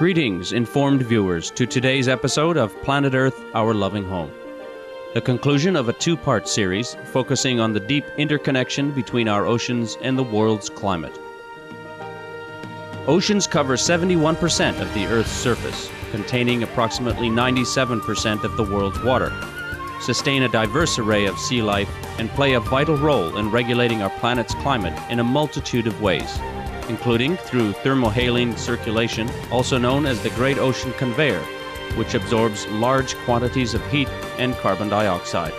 Greetings, informed viewers, to today's episode of Planet Earth, Our Loving Home, the conclusion of a two-part series focusing on the deep interconnection between our oceans and the world's climate. Oceans cover 71% of the Earth's surface, containing approximately 97% of the world's water, sustain a diverse array of sea life, and play a vital role in regulating our planet's climate in a multitude of ways, including through thermohaline circulation, also known as the Great Ocean Conveyor, which absorbs large quantities of heat and carbon dioxide.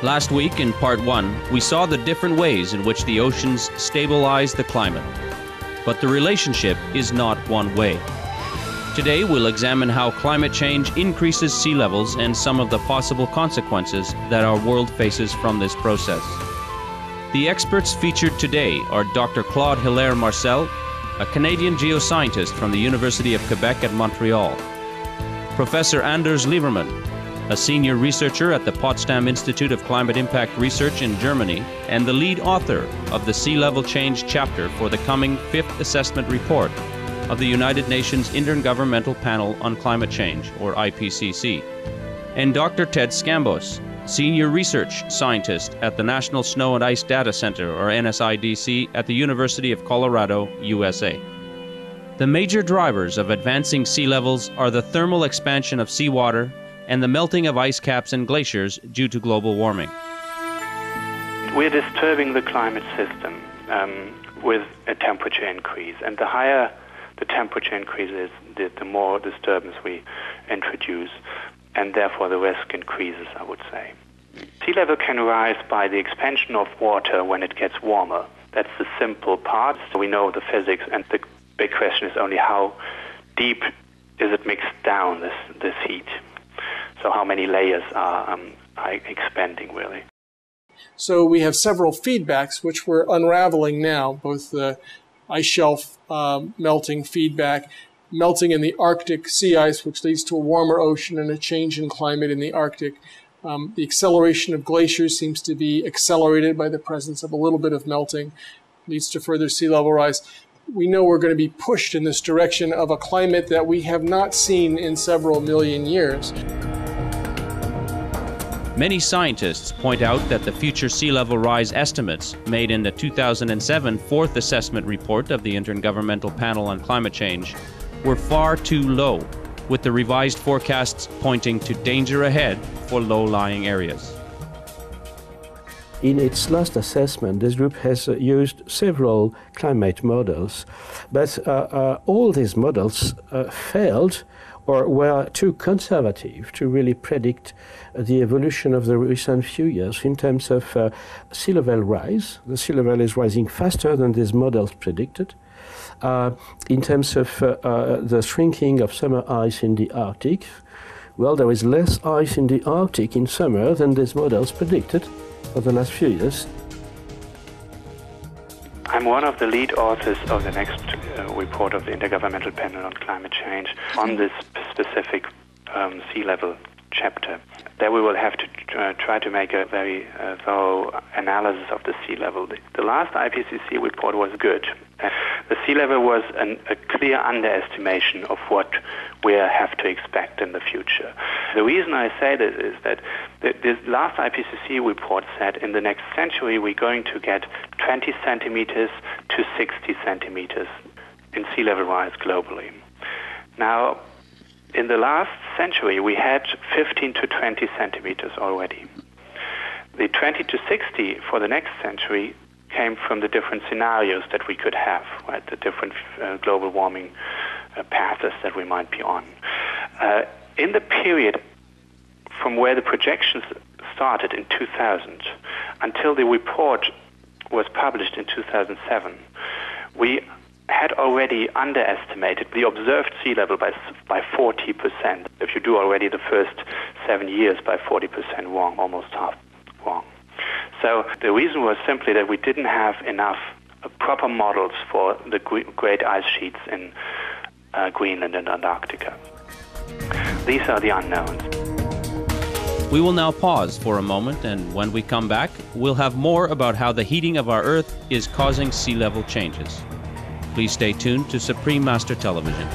Last week, in Part 1, we saw the different ways in which the oceans stabilize the climate. But the relationship is not one way. Today, we'll examine how climate change increases sea levels and some of the possible consequences that our world faces from this process. The experts featured today are Dr. Claude Hilaire-Marcel, a Canadian geoscientist from the University of Quebec at Montreal, Professor Anders Lieberman, a senior researcher at the Potsdam Institute of Climate Impact Research in Germany and the lead author of the Sea Level Change chapter for the coming 5th Assessment Report of the United Nations Intergovernmental Panel on Climate Change, or IPCC, and Dr. Ted Scambos, Senior Research Scientist at the National Snow and Ice Data Center, or NSIDC, at the University of Colorado, USA. The major drivers of advancing sea levels are the thermal expansion of seawater and the melting of ice caps and glaciers due to global warming. We're disturbing the climate system with a temperature increase, and the higher the temperature increase is, the more disturbance we introduce, and therefore the risk increases, I would say. Sea level can rise by the expansion of water when it gets warmer. That's the simple part. So we know the physics, and the big question is only how deep is it mixed down, this heat. So how many layers are expanding, really. So we have several feedbacks which we're unraveling now, both the ice shelf melting feedback, melting in the Arctic sea ice, which leads to a warmer ocean and a change in climate in the Arctic. The acceleration of glaciers seems to be accelerated by the presence of a little bit of melting, leads to further sea level rise. We know we're going to be pushed in this direction of a climate that we have not seen in several million years. Many scientists point out that the future sea level rise estimates made in the 2007 Fourth Assessment Report of the Intergovernmental Panel on Climate Change were far too low, with the revised forecasts pointing to danger ahead for low-lying areas. In its last assessment, this group has used several climate models, but all these models failed or were too conservative to really predict the evolution of the recent few years in terms of sea level rise. The sea level is rising faster than these models predicted. In terms of the shrinking of summer ice in the Arctic, well, there is less ice in the Arctic in summer than these models predicted for the last few years. I'm one of the lead authors of the next report of the Intergovernmental Panel on Climate Change on this specific sea level chapter. There we will have to try to make a very thorough analysis of the sea level. The last IPCC report was good. The sea level was a clear underestimation of what we have to expect in the future. The reason I say this is that this last IPCC report said in the next century we're going to get 20 centimeters to 60 centimeters in sea level rise globally. Now, in the last century, we had 15 to 20 centimeters already. The 20 to 60 for the next century came from the different scenarios that we could have, right? The different global warming paths that we might be on. In the period from where the projections started in 2000 until the report was published in 2007, we had already underestimated the observed sea level by 40%. If you do already the first 7 years by 40% wrong, almost half wrong. So the reason was simply that we didn't have enough proper models for the great ice sheets in Greenland and Antarctica. These are the unknowns. We will now pause for a moment, and when we come back, we'll have more about how the heating of our Earth is causing sea level changes. Please stay tuned to Supreme Master Television.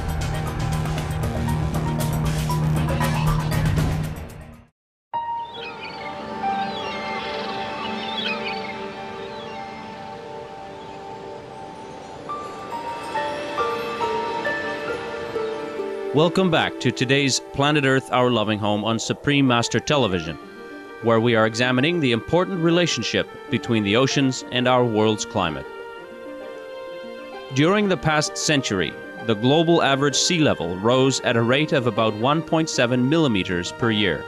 Welcome back to today's Planet Earth, Our Loving Home on Supreme Master Television, where we are examining the important relationship between the oceans and our world's climate. During the past century, the global average sea level rose at a rate of about 1.7 millimeters per year.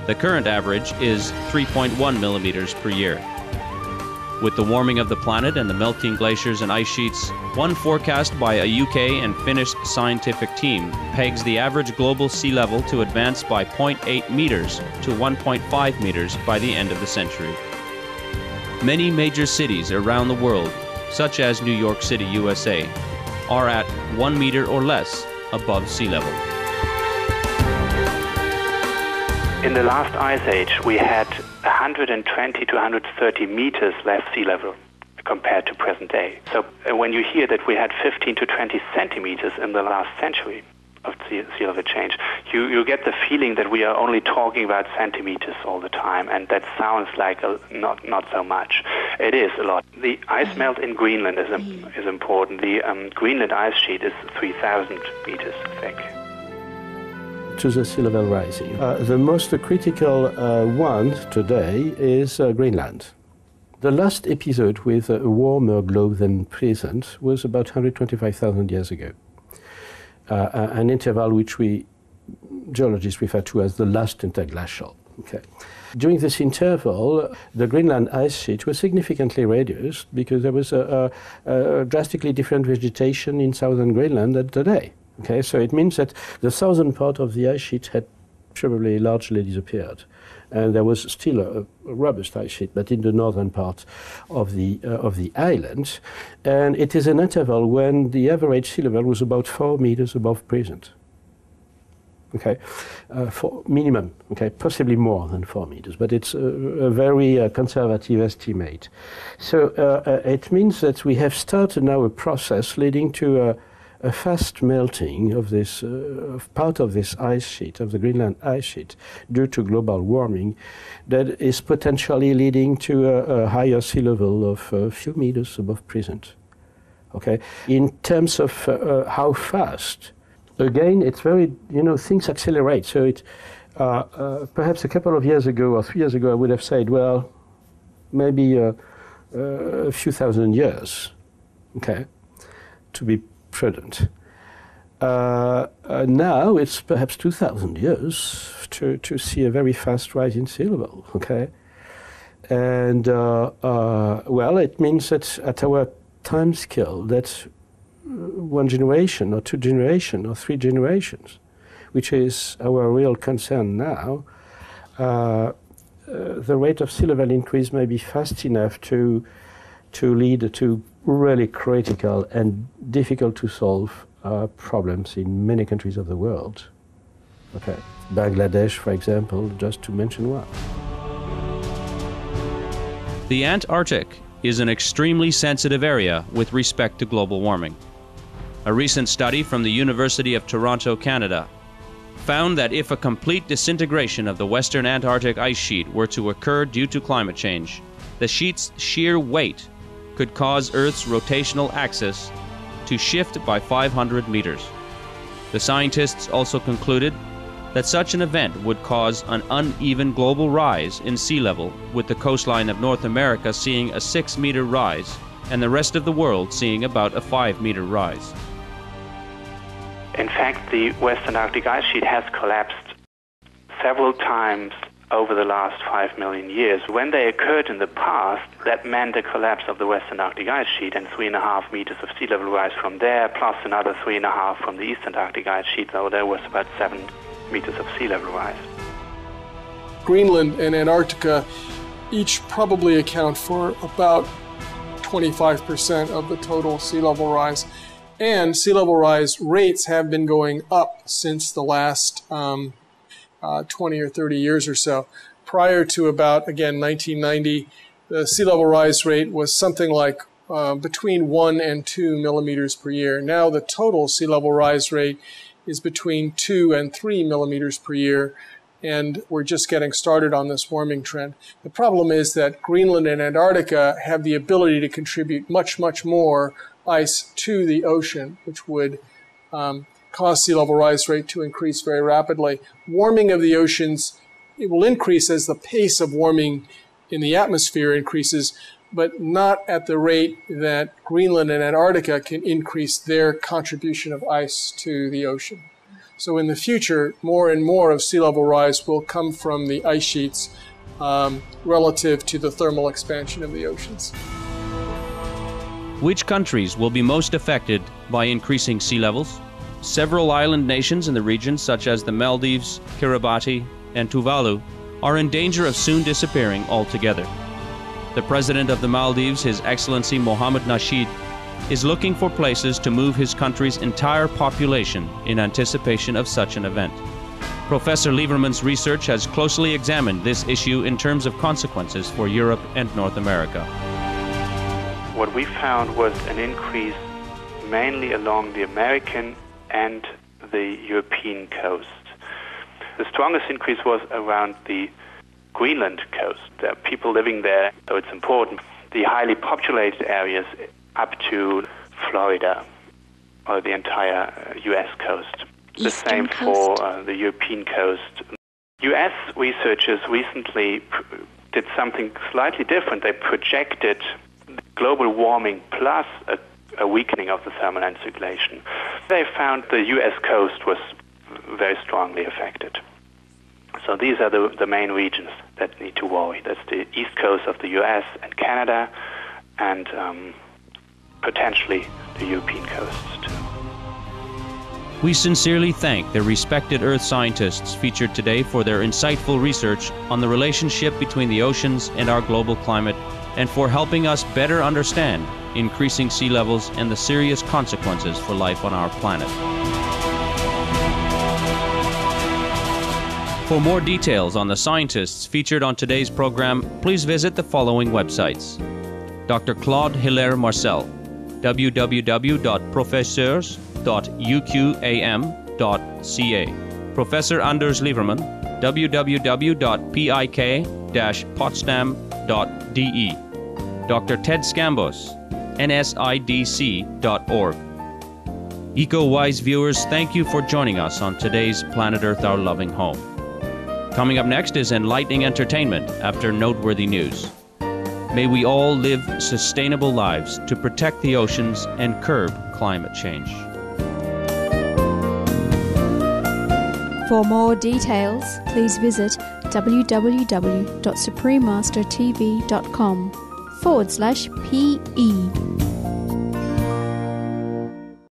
The current average is 3.1 millimeters per year. With the warming of the planet and the melting glaciers and ice sheets, one forecast by a UK and Finnish scientific team pegs the average global sea level to advance by 0.8 meters to 1.5 meters by the end of the century. Many major cities around the world, such as New York City, USA, are at 1 meter or less above sea level. In the last ice age, we had 120 to 130 meters less sea level compared to present day. So when you hear that we had 15 to 20 centimeters in the last century of sea level change, you get the feeling that we are only talking about centimeters all the time, and that sounds like not so much. It is a lot. The ice melt in Greenland is important. The Greenland ice sheet is 3,000 meters thick. To the sea level rising. The most critical one today is Greenland. The last episode with a warmer globe than present was about 125,000 years ago. An interval which we geologists refer to as the last interglacial. Okay. During this interval, the Greenland ice sheet was significantly reduced because there was a drastically different vegetation in southern Greenland than today. Okay, so it means that the southern part of the ice sheet had probably largely disappeared, and there was still a robust ice sheet, but in the northern part of the island, and it is an interval when the average sea level was about 4 meters above present. Okay, for minimum. Okay, possibly more than 4 meters, but it's a very conservative estimate. So it means that we have started now a process leading to a fast melting of this part of this ice sheet, of the Greenland ice sheet, due to global warming, that is potentially leading to a higher sea level of a few meters above present. Okay, in terms of how fast, again, it's very, things accelerate. So it perhaps a couple of years ago or 3 years ago, I would have said, well, maybe a few thousand years. Okay, to be prudent. Now it's perhaps 2,000 years to see a very fast rise in sea level, okay? And, well, it means that at our time scale, that one generation or 2 generations or 3 generations, which is our real concern now, the rate of sea level increase may be fast enough to lead to really critical and difficult to solve problems in many countries of the world. Okay, Bangladesh, for example, just to mention one. The Antarctic is an extremely sensitive area with respect to global warming. A recent study from the University of Toronto, Canada, found that if a complete disintegration of the western Antarctic ice sheet were to occur due to climate change, the sheet's sheer weight could cause Earth's rotational axis to shift by 500 meters. The scientists also concluded that such an event would cause an uneven global rise in sea level, with the coastline of North America seeing a 6-meter rise and the rest of the world seeing about a 5-meter rise. In fact, the Western Arctic ice sheet has collapsed several times over the last 5 million years. When they occurred in the past, that meant a collapse of the Western Arctic ice sheet and 3.5 meters of sea level rise from there, plus another 3.5 from the Eastern Arctic ice sheet, so there was about 7 meters of sea level rise. Greenland and Antarctica each probably account for about 25% of the total sea level rise. And sea level rise rates have been going up since the last 20 or 30 years or so. Prior to about, again, 1990, the sea level rise rate was something like between 1 and 2 millimeters per year. Now the total sea level rise rate is between 2 and 3 millimeters per year, and we're just getting started on this warming trend. The problem is that Greenland and Antarctica have the ability to contribute much, much more ice to the ocean, which would cause sea level rise rate to increase very rapidly. Warming of the oceans, it will increase as the pace of warming in the atmosphere increases, but not at the rate that Greenland and Antarctica can increase their contribution of ice to the ocean. So in the future, more and more of sea level rise will come from the ice sheets relative to the thermal expansion of the oceans. Which countries will be most affected by increasing sea levels? Several island nations in the region, such as the Maldives, Kiribati, and Tuvalu, are in danger of soon disappearing altogether. The President of the Maldives, His Excellency Mohammed Nasheed, is looking for places to move his country's entire population in anticipation of such an event. Professor Lieberman's research has closely examined this issue in terms of consequences for Europe and North America. What we found was an increase mainly along the American and the European coast. The strongest increase was around the Greenland coast. There are people living there, so it's important. The highly populated areas up to Florida or the entire U.S. coast. The same for the European coast. U.S. researchers recently did something slightly different. They projected global warming plus a weakening of the thermal end circulation. They found the U.S. coast was very strongly affected. So these are the main regions that need to worry. That's the east coast of the U.S. and Canada, and potentially the European coasts too. We sincerely thank the respected Earth scientists featured today for their insightful research on the relationship between the oceans and our global climate, and for helping us better understand increasing sea levels and the serious consequences for life on our planet. For more details on the scientists featured on today's program, please visit the following websites: Dr. Claude Hilaire-Marcel, www.professeurs.uqam.ca; Professor Anders Lieberman, www.pik-potsdam.de; Dr. Ted Scambos, nsidc.org. EcoWise viewers, thank you for joining us on today's Planet Earth, Our Loving Home. Coming up next is enlightening entertainment after noteworthy news. May we all live sustainable lives to protect the oceans and curb climate change. For more details, please visit www.suprememastertv.com/PE.